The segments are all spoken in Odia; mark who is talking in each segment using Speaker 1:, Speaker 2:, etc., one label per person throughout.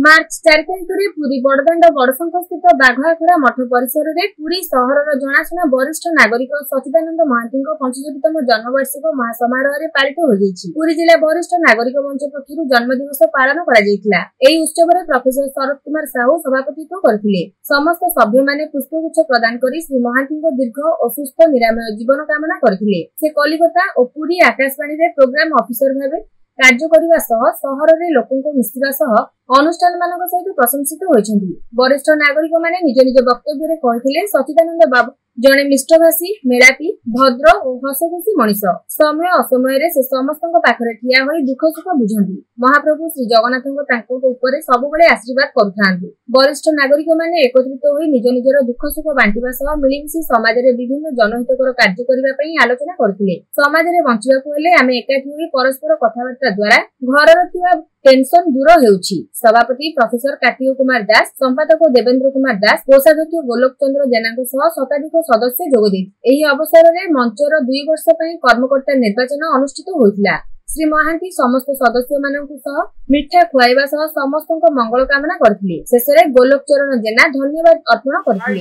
Speaker 1: मार्च 4 तारिखରେ ପୁରୀ ବଡ଼ଦାଣ୍ଡ ବଡ଼ଶଙ୍ଖ ସ୍ଥିତ ବାଘଆଖଡ଼ା ମଠ ପରିସରରେ ପୁରୀ ସହରର ଜଣାଶୁଣା ବରିଷ୍ଠ ନାଗରିକ ସଚିଦାନନ୍ଦ ମହାନ୍ତିଙ୍କ 75ତମ ଜନ୍ମବାର୍ଷିକ ମହାସମାରୋହରେ ପାଳିତ ହୋଇଯାଇଛି। ପୁରୀ ଜିଲ୍ଲା ବରିଷ୍ଠ ନାଗରିକ ମଞ୍ଚ ପକ୍ଷରୁ ଜନ୍ମଦିବସ ପାଳନ କରାଯାଇଥିଲା। ଏହି ଉତ୍ସବରେ ପ୍ରଫେସର ଶରତ କୁମାର ସାହୁ ସଭାପତିତ୍ୱ କରିଥିଲେ। ସମସ୍ତ ସଭ୍ୟମାନେ ପୁଷ୍ପଗୁଚ୍ଛ ପ୍ରଦାନ କରି ଶ୍ରୀ ମହାନ୍ତିଙ୍କ ଦୀର୍ଘ ଓ ସୁସ୍ଥ ନିରାମୟ ଜୀବନ କାମନା କରିଥିଲେ। ସେ କଲିକତା ଓ ପୁରୀ ଆକାଶବାଣୀରେ ପ୍ରୋଗ୍ରାମ ଅଫିସର ଭାବେ କାର୍ଯ୍ୟ କରିବା ସହ ସହରରେ ଲୋକଙ୍କୁ ମିଶିବା ସହ ଅନୁଷ୍ଠାନ ମାନଙ୍କ ସହିତ ପ୍ରଶଂସିତ ହୋଇଛନ୍ତି। ବରିଷ୍ଠ ନାଗରିକ ମାନେ ନିଜ ନିଜ ବକ୍ତବ୍ୟରେ କହିଥିଲେ ସଚିଦାନନ୍ଦ ବାବୁ ଜଣେ ମିଷ୍ଟଭାଷୀ, ମେଳାପୀ, ଭଦ୍ର ଓ ହସଖୁସି ମଣିଷ। ସମୟ ଅସମୟରେ ସେ ସମସ୍ତଙ୍କ ପାଖରେ ଠିଆ ହୋଇ ଦୁଃଖ ସୁଖ ବୁଝନ୍ତି। ମହାପ୍ରଭୁ ଶ୍ରୀ ଜଗନ୍ନାଥଙ୍କ ତାଙ୍କ ଉପରେ ସବୁବେଳେ ଆଶୀର୍ବାଦ କରୁଥାନ୍ତି। ବରିଷ୍ଠ ନାଗରିକ ମାନେ ଏକତ୍ରିତ ହୋଇ ନିଜ ନିଜର ଦୁଃଖ ସୁଖ ବାଣ୍ଟିବା ସହ ମିଳିମିଶି ସମାଜରେ ବିଭିନ୍ନ ଜନହିତକର କାର୍ଯ୍ୟ କରିବା ପାଇଁ ଆଲୋଚନା କରିଥିଲେ। ସମାଜରେ ବଞ୍ଚିବାକୁ ହେଲେ ଆମେ ଏକାଠି ହୋଇ ପରସ୍ପର କଥାବାର୍ତ୍ତା ଦ୍ୱାରା ଘରର ଥିବା टेंशन दूर हेउछि। सभापति प्रोफेसर कार्तिक कुमार दास, संपादक देवेंद्र कुमार दास, कोषाध्यक्ष गोलोक चंद्र जेनाଙ୍କ सह शताधिक सदस्य जोग ଦେଇଥିଲେ। ଏହି ଅବସରରେ ମଞ୍ଚର 2 ବର୍ଷ ପାଇଁ କର୍ମକର୍ତ୍ତା ନିର୍ବାଚନ ଅନୁଷ୍ଠିତ ହୋଇଥିଲା। ଶ୍ରୀ ମହାନ୍ତି ସମସ୍ତ ସଦସ୍ୟମାନଙ୍କୁ ସହ ମିଠା ଖୁଆଇବା ସହ ସମସ୍ତଙ୍କ ମଙ୍ଗଳ କାମନା କରିଥିଲେ। ଶେଷରେ ଗୋଲୋକ ଚରଣ ଜେନା ଧନ୍ୟବାଦ ଅର୍ପଣ କରିଥିଲେ।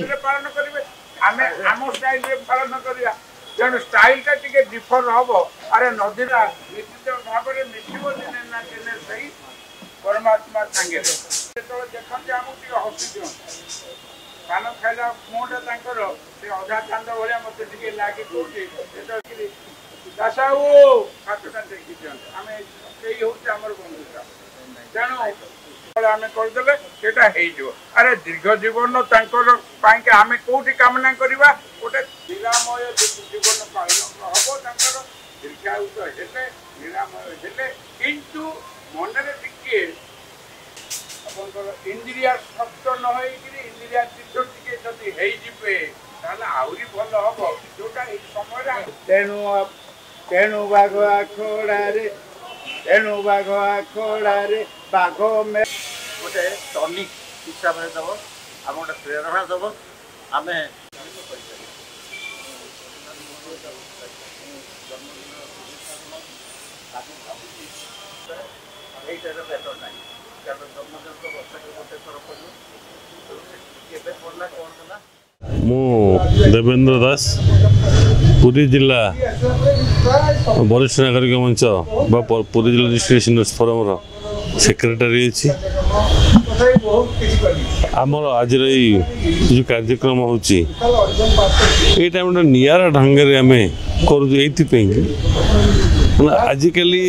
Speaker 2: ଆମେ ଆମ ଷ୍ଟାଇଲରେ ପାଳନ କରିବା ତେଣୁ ଷ୍ଟାଇଲଟା ଟିକେ ଡିଫର ହବ। ଆରେ ନଦୀଟା ନିଶ୍ଚିତ ଭାବରେ ମିଶିବ ଦିନେ ନା ଦିନେ ସେଇ ପରମାତ୍ମା ସାଙ୍ଗରେ। ଯେତେବେଳେ ଦେଖନ୍ତି ଆମକୁ ଟିକେ ହସି ଦିଅନ୍ତି। ପାନ ଖାଇଲା ମୁହଁଟା ତାଙ୍କର ସେ ଅଧା ଚାନ୍ଦ ଭଳିଆ ମତେ ଟିକେ ଲାଗି କହୁଛି। ଯେତେବେଳେ ଦାସାଉ ହାତଟା ଦେଖି ଦିଅନ୍ତି। ଆମେ ସେଇ ହଉଛି ଆମର ବନ୍ଧୁତା। ତେଣୁ ଆମେ କରିଦେଲେ ସେଟା ହେଇଯିବ। ଆରେ ଦୀର୍ଘ ଜୀବନ ତାଙ୍କର ପାଇଁକି ଆମେ କୋଉଠି କାମନା କରିବା? ଗୋଟେ ନିରାମୟ ଜୀବନ ପାଳନ ହବ ତାଙ୍କର, ଦୀର୍ଘାୟୁଷ ହେଲେ ନିରାମୟ ହେଲେ, କିନ୍ତୁ ମନରେ ଟିକେ ଆପଣଙ୍କର ଇନ୍ଦ୍ରିଆ ଶକ୍ତ ନ ହେଇକିରି ଇନ୍ଦ୍ରିଆ ଚିତ୍ତ ଟିକେ ଯଦି ହେଇଯିବେ ତାହେଲେ ଆହୁରି ଭଲ ହବ। ଯୋଉଟା ଏଇ ସମୟରେ ତେଣୁ ବାଘ ଆଖଡ଼ାରେ ବାଘ ଗୋଟେ ଟନିକ ହିସାବରେ ଦେବ, ଆମ ଗୋଟେ ପ୍ରେରଣା ଦେବ। ଆମେ ଏଇଟାର ବେଟର ନାହିଁ, କାରଣ ଜନ୍ମଦିନ ତ ବର୍ଷକୁ ଗୋଟେ ଥର ପଡ଼ିବ। କେବେ ପଡ଼ିଲା କ'ଣ ହେଲା?
Speaker 3: ମୁଁ ଦେବେନ୍ଦ୍ର ଦାସ, ପୁରୀ ଜିଲ୍ଲା ବରିଷ୍ଠ ନାଗରିକ ମଞ୍ଚ ବା ପୁରୀ ଜିଲ୍ଲା ଡିଷ୍ଟ୍ରିକ୍ଟ ସିନିୟର୍ସ ଫୋରମର ସେକ୍ରେଟାରୀ ଅଛି। ଆମର ଆଜିର ଏଇ ଯେଉଁ କାର୍ଯ୍ୟକ୍ରମ ହେଉଛି ଏଇଟା ଗୋଟେ ନିଆରା ଢଙ୍ଗରେ ଆମେ କରୁଛୁ। ଏଇଥିପାଇଁ ଆଜିକାଲି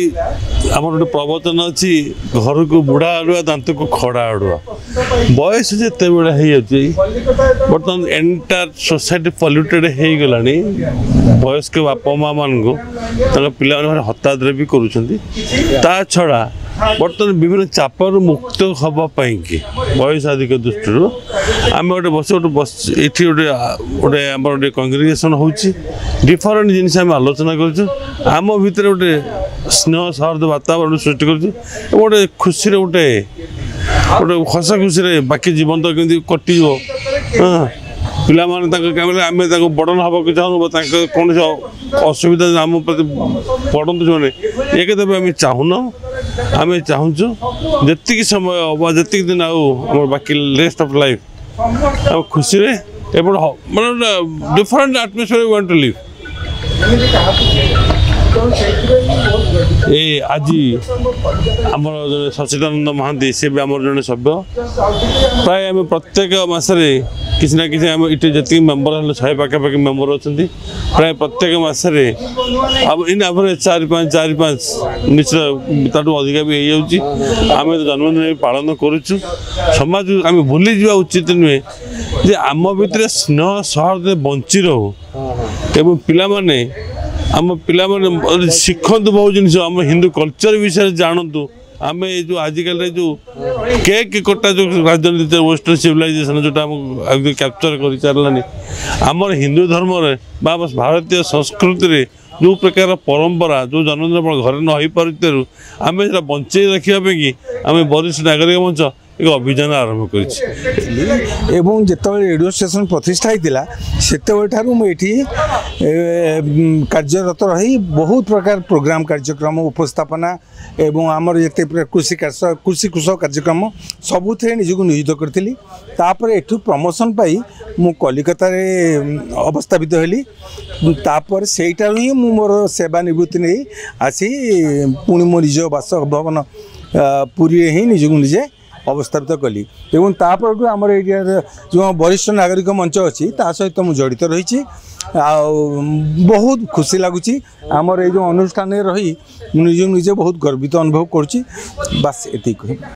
Speaker 3: ଆମର ଗୋଟେ ପ୍ରବଚନ ଅଛି, ଘରକୁ ବୁଢ଼ା ଆଡ଼ୁଆ ଦାନ୍ତକୁ ଖଡ଼ା ଆଡ଼ୁଆ। ବୟସ ଯେତେବେଳେ ହେଇଯାଉଛି ବର୍ତ୍ତମାନ ଏଣ୍ଟାର ସୋସାଇଟି ପଲ୍ୟୁଟେଡ଼ ହେଇଗଲାଣି। ବୟସ୍କ ବାପା ମାଆ ମାନଙ୍କୁ ତାଙ୍କ ପିଲାମାନେ ଭାରି ହତାଦରେ ବି କରୁଛନ୍ତି। ତା ଛଡ଼ା ବର୍ତ୍ତମାନ ବିଭିନ୍ନ ଚାପରୁ ମୁକ୍ତ ହେବା ପାଇଁକି ବୟସ ଅଧିକ ଦୃଷ୍ଟିରୁ ଆମେ ଏଠି ଗୋଟେ ଆମର ଗୋଟେ କଂଗ୍ରିଗେସନ୍ ହେଉଛି। ଡିଫରେଣ୍ଟ ଜିନିଷ ଆମେ ଆଲୋଚନା କରୁଛୁ। ଆମ ଭିତରେ ଗୋଟେ ସ୍ନେହ ସୌହାର୍ଦ୍ଦ ବାତାବରଣ ସୃଷ୍ଟି କରୁଛୁ। ଗୋଟେ ଖୁସିରେ ଗୋଟେ ହସ ଖୁସିରେ ବାକି ଜୀବନ ତ କେମିତି କଟିଯିବ। ପିଲାମାନେ ତାଙ୍କ କାମରେ ଆମେ ତାଙ୍କୁ ବର୍ଡ଼ନ ହେବାକୁ ଚାହୁଁନୁ, ତାଙ୍କ କୌଣସି ଅସୁବିଧା ଆମ ପ୍ରତି ପଡ଼ନ୍ତୁ ସେମାନେ ଏ କଥା ଆମେ ଚାହୁଁନୁ। ଆମେ ଚାହୁଁଛୁ ଯେତିକି ସମୟ ବା ଯେତିକି ଦିନ ଆଉ ଆମର ବାକି ରେଷ୍ଟ ଅଫ୍ ଲାଇଫ୍ ଆଉ ଖୁସିରେ ଏପଟେ ମାନେ ଗୋଟେ different atmosphere we want to live. ଆଜି ଆମର ଜଣେ ସଚିଦାନନ୍ଦ ମହାନ୍ତି, ସେ ବି ଆମର ଜଣେ ସଭ୍ୟ। ପ୍ରାୟ ଆମେ ପ୍ରତ୍ୟେକ ମାସରେ କିଛି ନା କିଛି ଆମେ ଏଠି ଯେତିକି ମେମ୍ବର ହେଲେ 100 ପାଖାପାଖି ମେମ୍ବର ଅଛନ୍ତି। ପ୍ରାୟ ପ୍ରତ୍ୟେକ ମାସରେ ଇନ୍ ଆଭରେଜ୍ 4-5 ନିଶ୍ଚିତ ତାଠୁ ଅଧିକା ବି ହେଇଯାଉଛି। ଆମେ ଜନ୍ମଦିନ ପାଳନ କରୁଛୁ। ସମାଜକୁ ଆମେ ଭୁଲିଯିବା ଉଚିତ ନୁହେଁ ଯେ ଆମ ଭିତରେ ସ୍ନେହ ସୌହାର୍ଦ୍ଦ ବଞ୍ଚି ରହୁ ଏବଂ ପିଲାମାନେ ଶିଖନ୍ତୁ ବହୁତ ଜିନିଷ। ଆମ ହିନ୍ଦୁ କଲଚର ବିଷୟରେ ଜାଣନ୍ତୁ। ଆମେ ଏ ଯେଉଁ ଆଜିକାଲି ଯେଉଁ କେକ୍ କଟା ଯେଉଁ ରାଜନୀତି ୱେଷ୍ଟର୍ଣ୍ଣ ସିଭିଲାଇଜେସନ୍ ଯେଉଁଟା ଆମକୁ କ୍ୟାପଚର କରିଚାରିଲାନି, ଆମର ହିନ୍ଦୁ ଧର୍ମରେ ବା ଭାରତୀୟ ସଂସ୍କୃତିରେ ଯେଉଁ ପ୍ରକାର ପରମ୍ପରା, ଯେଉଁ ଜନ୍ମଦିନ ଘରେ ନ ହେଇପାରୁଥିବାରୁ ଆମେ ସେଟା ବଞ୍ଚେଇ ରଖିବା ପାଇଁକି ଆମେ ବରିଷ୍ଠ ନାଗରିକ ମଞ୍ଚ एक अभियान आरंभ कर
Speaker 4: रेडियो स्टेशन प्रतिष्ठा होता से कार्यरत रही बहुत प्रकार प्रोग्राम कार्यक्रम उपस्थापना एवं आमर ये कृषि कृषक कार्यक्रम सबुथे निजक नियोजित करी तापर एठू प्रमोशन पाई मु कलिकता अवस्थापित हली तापर सेठार ही मोर सेवानिवृत्ति नहीं आसी पुणी मो निज बासभवन पुरी ही निजक निजे अवस्थापित कली एवं तापर आमर एरिया जो वरिष्ठ नागरिक मंच अच्छी ता सहित मुझे जड़ित रही बहुत खुशी लगुच आमर ये जो अनुष्ठान रही निजे बहुत गर्वित अनुभव करुँच बास एति।